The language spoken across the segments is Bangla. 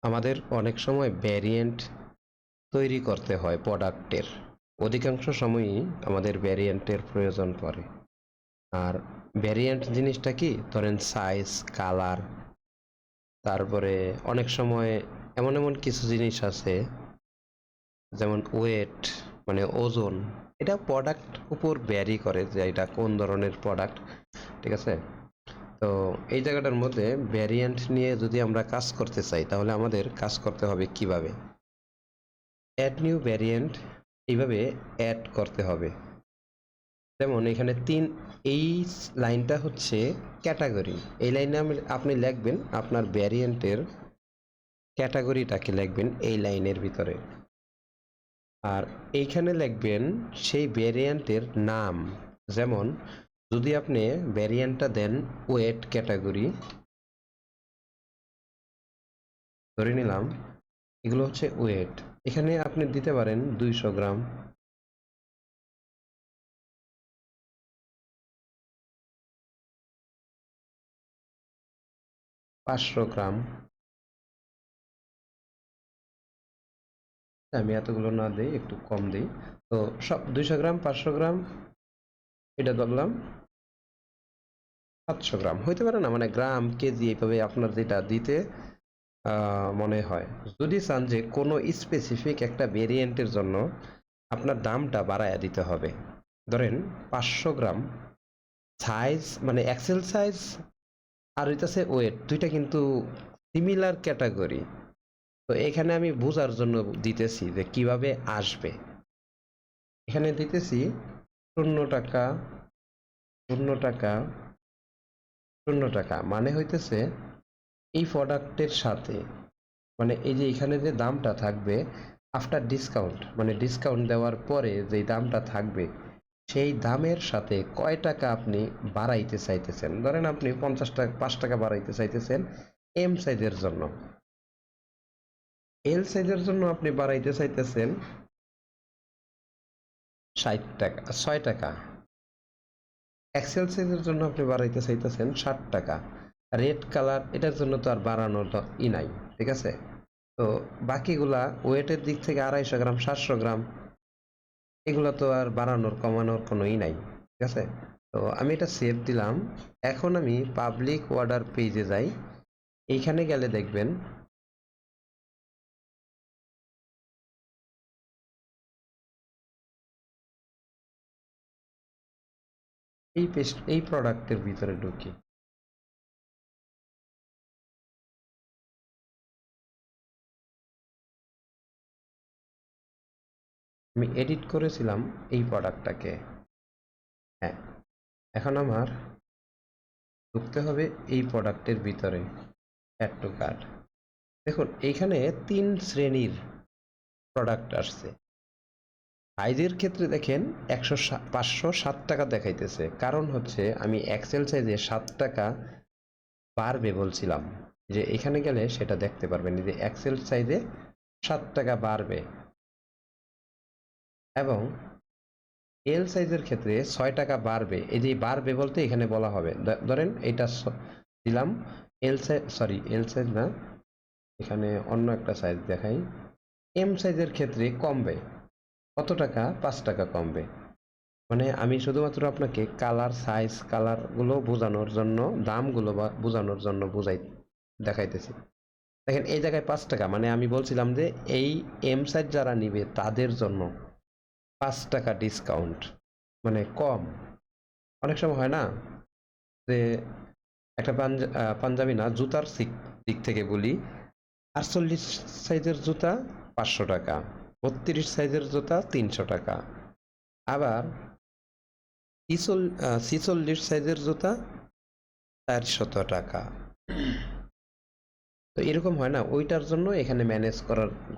আমাদের অনেক সময় ভ্যারিয়েন্ট তৈরি করতে হয় প্রোডাক্টের। অধিকাংশ সময়ই আমাদের ভ্যারিয়েন্টের প্রয়োজন পড়ে। আর ভ্যারিয়েন্ট জিনিসটা কি, ধরেন সাইজ, কালার, তারপরে অনেক সময় এমন এমন কিছু জিনিস আছে যেমন ওয়েট, মানে ওজন। এটা প্রোডাক্ট উপর ভ্যারি করে যে এটা কোন ধরনের প্রোডাক্ট। ঠিক আছে? তো এই জায়গাটার মধ্যে ভ্যারিয়েন্ট নিয়ে যদি আমরা কাজ করতে চাই তাহলে আমাদের কাজ করতে হবে কিভাবে, অ্যাড নিউ ভ্যারিয়েন্ট, এইভাবে অ্যাড করতে হবে। যেমন এখানে এই লাইনটা হচ্ছে ক্যাটাগরি। এই লাইনে আপনি লিখবেন আপনার ভ্যারিয়েন্টের ক্যাটাগরিটাকে লিখবেন এই লাইনের ভিতরে। আর এইখানে লিখবেন সেই ভ্যারিয়েন্টের নাম। যেমন যদি আপনি ভ্যারিয়েন্টটা দেন ওয়েট ক্যাটাগরি, ধরে নিলাম এগুলো হচ্ছে ওয়েট, এখানে আপনি দিতে পারেন 200 গ্রাম, 500 গ্রাম। আমি এতগুলো না দিই, একটু কম দিই। তো সব 200 গ্রাম, 500 গ্রাম, এটা ধরলাম 700 গ্রাম হইতে পারে না, মানে গ্রাম, কেজি, এইভাবে আপনার যেটা দিতে মনে হয়। যদি চান যে কোনো স্পেসিফিক একটা ভেরিয়েন্টের জন্য আপনার দামটা বাড়ায়া দিতে হবে, ধরেন 500 গ্রাম সাইজ, মানে এক্সেল সাইজ আর হইতাছে ওয়েট, দুইটা কিন্তু সিমিলার ক্যাটাগরি। তো এখানে আমি বোঝার জন্য দিতেছি যে কিভাবে আসবে। এখানে দিতেছি 0 টাকা, 0 টাকা, 0 টাকা, মানে হইতেছে এই প্রোডাক্টের সাথে, মানে এই যে এখানে যে দামটা থাকবে আফটার ডিসকাউন্ট, মানে ডিসকাউন্ট দেওয়ার পরে যে দামটা থাকবে সেই দামের সাথে কয় টাকা আপনি বাড়াইতে চাইতেছেন। ধরেন আপনি 50 টাকা, 5 টাকা বাড়াইতে চাইতেছেন এম সাইজের জন্য, এল সাইজের জন্য আপনি বাড়াইতে চাইতেছেন 60 টাকা, 6 টাকা, এক্সেল সাইজের জন্য আপনি বাড়াইতে চাইতেছেন 60 টাকা। রেড কালার এটার জন্য তো আর বাড়ানোর নাই, ঠিক আছে? তো বাকিগুলা ওয়েটের দিক থেকে 250 গ্রাম, 700 গ্রাম, এগুলো তো আর বাড়ানোর কমানোর কোনোই নাই, ঠিক আছে? তো আমি এটা সেভ দিলাম। এখন আমি পাবলিক অর্ডার পেজে যাই। এইখানে গেলে দেখবেন এই পেজ, এই প্রোডাক্টের ভিতরে ঢুকি। আমি এডিট করেছিলাম এই প্রোডাক্টটাকে। হ্যাঁ, এখন আমার ঢুকতে হবে এই প্রোডাক্টের ভিতরে, অ্যাড টু কার্ট। দেখুন এইখানে 3 শ্রেণীর প্রোডাক্ট আসছে। সাইজের ক্ষেত্রে দেখেন 507 টাকা দেখাইতেছে, কারণ হচ্ছে আমি এক্সেল সাইজে 7 টাকা বাড়বে বলছিলাম, যে এখানে গেলে সেটা দেখতে পারবেন যে এক্সেল সাইজে 7 টাকা বাড়বে, এবং এল সাইজের ক্ষেত্রে 6 টাকা বাড়বে। এই যে বাড়বে বলতে এখানে বলা হবে, ধরেন এটা দিলাম L size, sorry L size না, এখানে অন্য একটা সাইজ দেখাই। এম সাইজের ক্ষেত্রে কমবে কত টাকা, 5 টাকা কমবে। মানে আমি শুধুমাত্র আপনাকে কালার, সাইজ, কালারগুলো বোঝানোর জন্য, দামগুলো বোঝানোর জন্য দেখাইতেছি। দেখেন এই জায়গায় 5 টাকা, মানে আমি বলছিলাম যে এই এম সাইজ যারা নিবে তাদের জন্য 5 টাকা ডিসকাউন্ট, মানে কম। অনেক সময় হয় না যে একটা পাঞ্জাবি না, জুতার দিক থেকে বলি, 48 সাইজের জুতা 500 টাকা, 32 সাইজের জুতা 300 টাকা, আবার 46 সাইজের জুতা 400 টাকা। তো এরকম হয় না, ওইটার জন্য এখানে ম্যানেজ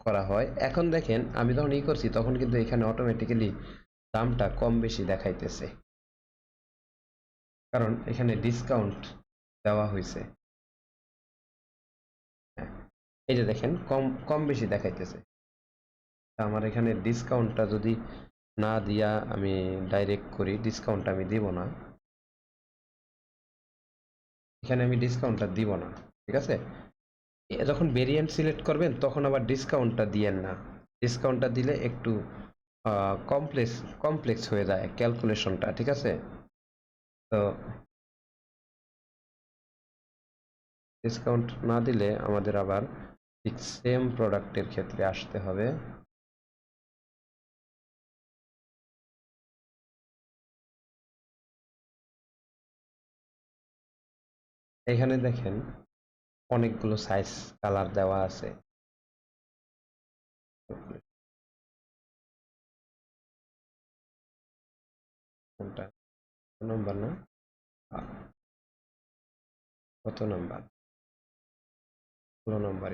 করা হয়। এখন দেখেন আমি যখন করছি তখন কিন্তু এখানে অটোমেটিক্যালি দামটা কম বেশি দেখাইতেছে, কারণ এখানে ডিসকাউন্ট দেওয়া হয়েছে। হ্যাঁ, এই যে দেখেন কম কম বেশি দেখাইতেছে। আমার এখানে ডিসকাউন্টটা যদি না দিয়া আমি ডাইরেক্ট করি, ডিসকাউন্টটা আমি দিব না, এখানে আমি ডিসকাউন্টটা দিব না, ঠিক আছে? যখন ভেরিয়েন্ট সিলেক্ট করবেন তখন আবার ডিসকাউন্টটা দিয়েন না, ডিসকাউন্টটা দিলে একটু কমপ্লেক্স কমপ্লেক্স হয়ে যায় ক্যালকুলেশনটা, ঠিক আছে? তো ডিসকাউন্ট না দিলে আমাদের আবার ঠিক সেম প্রোডাক্টের ক্ষেত্রে আসতে হবে। এখানে দেখেন অনেকগুলো সাইজ কালার দেওয়া আছে। কোনটা নম্বর না, কত নাম্বার? 16 নম্বর।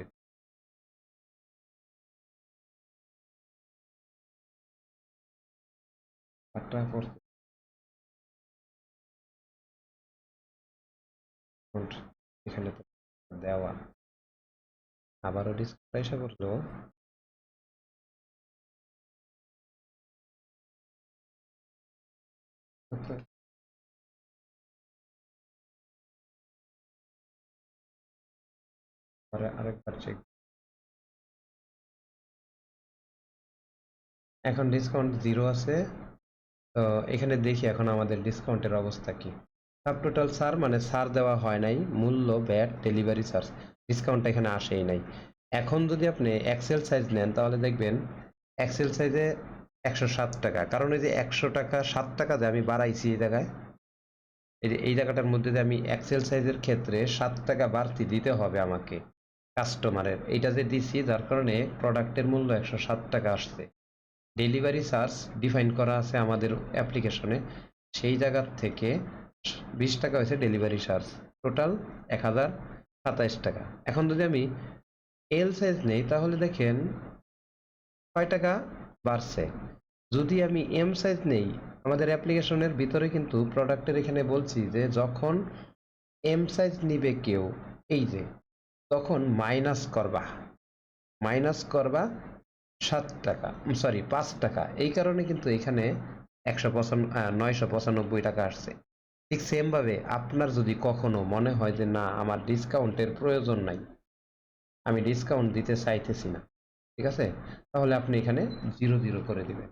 আটটা পড়তে এখানে তো দেওয়া, আবারও ডিসকাউন্ট এসে পড়লো। পরে আরেকবার চেক। এখন ডিসকাউন্ট 0 আছে। তো এখানে দেখি এখন আমাদের ডিসকাউন্টের অবস্থা কি। সাব টোটাল ছাড় মানে ছাড় দেওয়া হয় নাই, মূল্য, ব্যাট, ডেলিভারি চার্জ, ডিসকাউন্ট এখানে আসেই নাই। এখন যদি আপনি এক্সেল সাইজ নেন তাহলে দেখবেন এক্সেল সাইজে 107 টাকা, কারণ এই যে 100 টাকা 7 টাকা যে আমি বাড়াইছি এই জায়গায়, এই যে এই জায়গাটার মধ্যে যে আমি এক্সেল সাইজের ক্ষেত্রে 7 টাকা বাড়তি দিতে হবে আমাকে কাস্টমারের, এইটা যে দিছি যার কারণে প্রোডাক্টের মূল্য 107 টাকা আসছে। ডেলিভারি চার্জ ডিফাইন করা আছে আমাদের অ্যাপ্লিকেশনে, সেই জায়গার থেকে 20 টাকা হয়েছে ডেলিভারি চার্জ, টোটাল 1027 টাকা। এখন যদি আমি এল সাইজ নেই তাহলে দেখেন কয় টাকা বাড়ছে। যদি আমি এম সাইজ নেই, আমাদের অ্যাপ্লিকেশনের ভিতরে কিন্তু প্রোডাক্টের এখানে বলছি যে যখন এম সাইজ নিবে কেউ, এই যে তখন মাইনাস করবা 7 টাকা, সরি 5 টাকা। এই কারণে কিন্তু এখানে 995 টাকা আসছে। ঠিক সেম ভাবে আপনার যদি কখনো মনে হয় যে না আমার ডিসকাউন্টের প্রয়োজন নাই, আমি ডিসকাউন্ট দিতে চাইতেছি না, ঠিক আছে, তাহলে আপনি এখানে 0 করে দিবেন,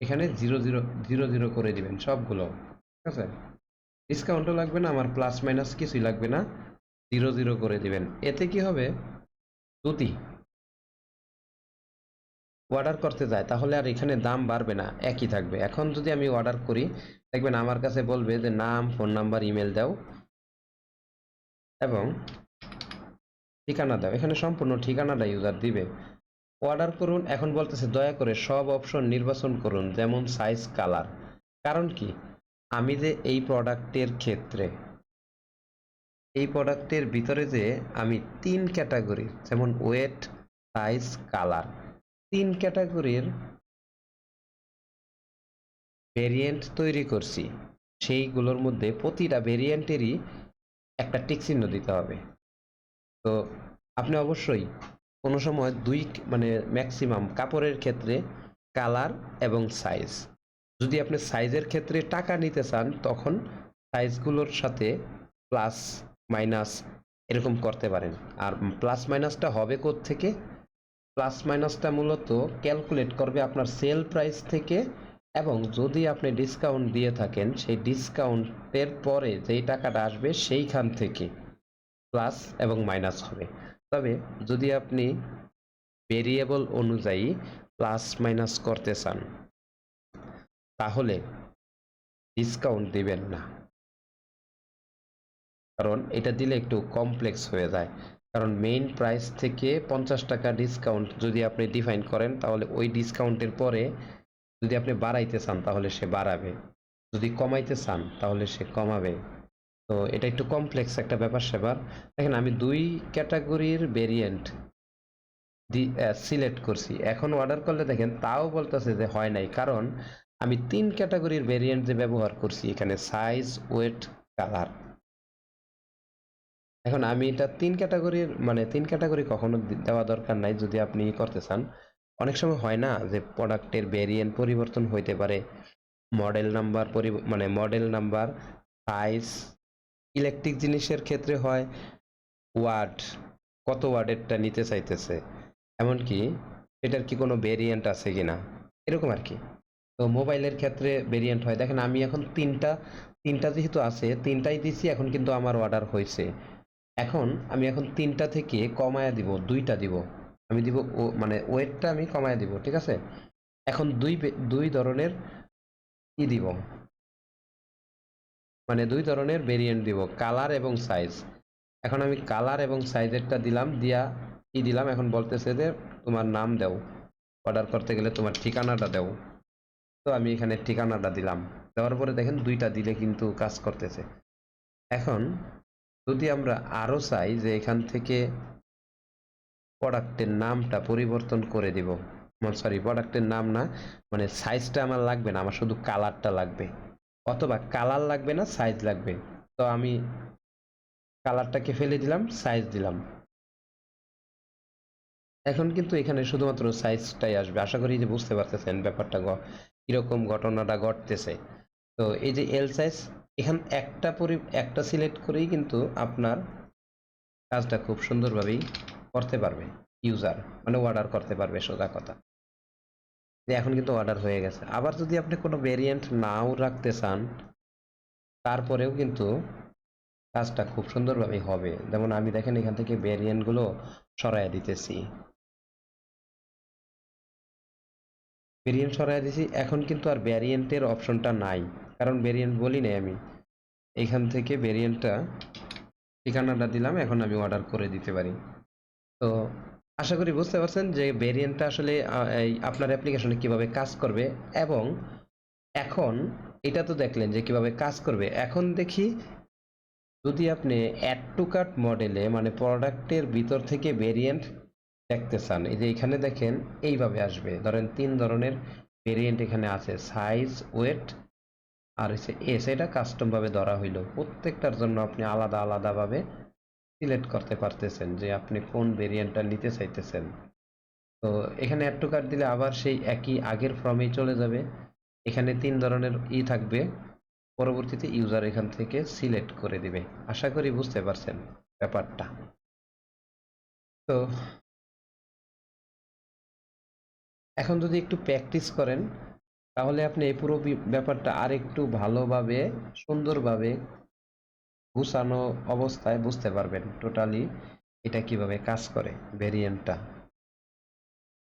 এখানে 0 করে দিবেন সবগুলো, ঠিক আছে? ডিসকাউন্টও লাগবে না, আমার প্লাস মাইনাস কিছুই লাগবে না, 0 করে দিবেন। এতে কি হবে, যদি অর্ডার করতে যায় তাহলে আর এখানে দাম বাড়বে না, একই থাকবে। এখন যদি আমি অর্ডার করি দেখবেন আমার কাছে বলবে যে নাম, ফোন নাম্বার, ইমেল দাও এবং ঠিকানা দাও, এখানে সম্পূর্ণ ঠিকানাটা ইউজার দিবে। অর্ডার করুন, এখন বলতেছে দয়া করে সব অপশন নির্বাচন করুন যেমন সাইজ, কালার। কারণ কি, আমি যে এই প্রোডাক্টের ভিতরে যে আমি 3 ক্যাটাগরি যেমন ওয়েট, সাইজ, কালার, 3 ক্যাটাগরির ভেরিয়েন্ট তৈরি করছি, সেইগুলোর মধ্যে প্রতিটা ভেরিয়েন্টেরই একটা টিক চিহ্ন দিতে হবে। তো আপনি অবশ্যই কোনো সময় মানে ম্যাক্সিমাম কাপড়ের ক্ষেত্রে কালার এবং সাইজ, যদি আপনি সাইজের ক্ষেত্রে টাকা নিতে চান তখন সাইজগুলোর সাথে প্লাস মাইনাস এরকম করতে পারেন। আর প্লাস মাইনাসটা হবে থেকে, প্লাস মাইনাসটা মূলত ক্যালকুলেট করবে আপনার সেল প্রাইস থেকে, এবং যদি আপনি ডিসকাউন্ট দিয়ে থাকেন সেই ডিসকাউন্টের পরে যেই টাকাটা আসবে সেইখান থেকে প্লাস এবং মাইনাস হবে। তবে যদি আপনি ভেরিয়েবল অনুযায়ী প্লাস মাইনাস করতে চান তাহলে ডিসকাউন্ট দিবেন না, কারণ এটা দিলে একটু কমপ্লেক্স হয়ে যায়। কারণ মেইন প্রাইস থেকে 50 টাকা ডিসকাউন্ট যদি আপনি ডিফাইন করেন তাহলে ওই ডিসকাউন্টের পরে যদি আপনি বাড়াইতে চান তাহলে সে বাড়াবে, যদি কমাইতে চান তাহলে সে কমাবে। তো এটা একটু কমপ্লেক্স একটা ব্যাপার স্যাপার। দেখেন আমি 2 ক্যাটাগরির ভেরিয়েন্ট সিলেক্ট করছি, এখন অর্ডার করলে দেখেন তাও বলতেছে যে হয় নাই, কারণ আমি 3 ক্যাটাগরির ভেরিয়েন্ট যে ব্যবহার করছি এখানে সাইজ, ওয়েট, কালার। এখন আমি এটা 3 ক্যাটাগরির মানে 3 ক্যাটাগরি কখনো দেওয়া দরকার নাই যদি আপনি করতে চান। অনেক সময় হয় না যে প্রোডাক্টের ভেরিয়েন্ট পরিবর্তন হইতে পারে, মডেল নাম্বার মানে মডেল নাম্বার, সাইজ, ইলেকট্রিক জিনিসের ক্ষেত্রে হয় ওয়াট, কত ওয়াটেরটা নিতে চাইতেছে, এমনকি এটার কি কোনো ভেরিয়েন্ট আছে কিনা, এরকম আর কি। তো মোবাইলের ক্ষেত্রে ভেরিয়েন্ট হয়, দেখেন আমি এখন তিনটা তিনটা যেহেতু আছে তিনটাই দিছি, এখন কিন্তু আমার অর্ডার হয়েছে। এখন আমি এখন তিনটা থেকে কমায়া দিব, দুইটা দিব। আমি দিব মানে ওয়েটটা আমি কমায়া দিব, ঠিক আছে। এখন দুই ধরনের কি দিব, মানে দুই ধরনের ভেরিয়েন্ট দিব, কালার এবং সাইজ। এখন আমি কালার এবং সাইজেরটা দিলাম, দিয়া কি দিলাম, এখন বলতেছে যে তোমার নাম দাও, অর্ডার করতে গেলে তোমার ঠিকানাটা দাও। তো আমি এখানে ঠিকানাটা দিলাম, দেওয়ার পরে দেখেন দুইটা দিলে কিন্তু কাজ করতেছে। এখন যদি আমরা আরো চাই যে এখান থেকে প্রোডাক্টের নামটা পরিবর্তন করে দিব, সরি প্রোডাক্টের নাম না, মানে সাইজটা আমার লাগবে না, আমার শুধু কালারটা লাগবে, অথবা কালার লাগবে না সাইজ লাগবে। তো আমি কালারটাকে ফেলে দিলাম, সাইজ দিলাম। এখন কিন্তু এখানে শুধুমাত্র সাইজটাই আসবে। আশা করি যে বুঝতে পারতেছেন ব্যাপারটা কিরকম ঘটনাটা ঘটতেছে। তো এই যে এল সাইজ, এখান একটা সিলেক্ট করেই কিন্তু আপনার কাজটা খুব সুন্দরভাবেই করতে পারবে ইউজার, মানে অর্ডার করতে পারবে সোজা কথা। যে এখন কিন্তু অর্ডার হয়ে গেছে। আবার যদি আপনি কোনো ভেরিয়েন্ট নাও রাখতে চান, তারপরেও কিন্তু কাজটা খুব সুন্দরভাবেই হবে। যেমন আমি দেখেন এখান থেকে ভেরিয়েন্ট গুলো সরাইয়া দিতেছি, ভেরিয়েন্ট সরাইয়া দিছি, এখন কিন্তু আর ভ্যারিয়েন্টের অপশনটা নাই, কারণ ভেরিয়েন্ট বলি নাই আমি। এখান থেকে ভেরিয়েন্টটা ঠিকানাটা দিলাম, এখন আমি অর্ডার করে দিতে পারি। তো আশা করি বুঝতে পারছেন যে ভেরিয়েন্টটা আসলে এই আপনার অ্যাপ্লিকেশনে কিভাবে কাজ করবে। এবং এখন এটা তো দেখলেন যে কিভাবে কাজ করবে, এখন দেখি যদি আপনি অ্যাড টু কার্ট মডেলে মানে প্রোডাক্টের ভিতর থেকে ভেরিয়েন্ট দেখতে চান, এই যে এখানে দেখেন এইভাবে আসবে। ধরেন তিন ধরনের ভেরিয়েন্ট এখানে আছে, সাইজ, ওয়েট আর হচ্ছে এস, এটা কাস্টম ভাবে ধরা হইলো। প্রত্যেকটার জন্য আপনি আলাদা আলাদা ভাবে সিলেক্ট করতে পারতেছেন যে আপনি কোন ভেরিয়েন্টটা নিতে চাইতেছেন। তো এখানে অ্যাড টু কার্ট দিলে আবার সেই একই আগের ফর্মেই চলে যাবে। এখানে তিন ধরনের থাকবে, পরবর্তীতে ইউজার এখান থেকে সিলেক্ট করে দিবে। আশা করি বুঝতে পারছেন ব্যাপারটা। তো এখন যদি একটু প্র্যাকটিস করেন, তাহলে আপনি এই পুরো ব্যাপারটা আরেকটু ভালোভাবে সুন্দরভাবে গুছানো অবস্থায় বুঝতে পারবেন টোটালি এটা কিভাবে কাজ করে ভেরিয়েন্টটা।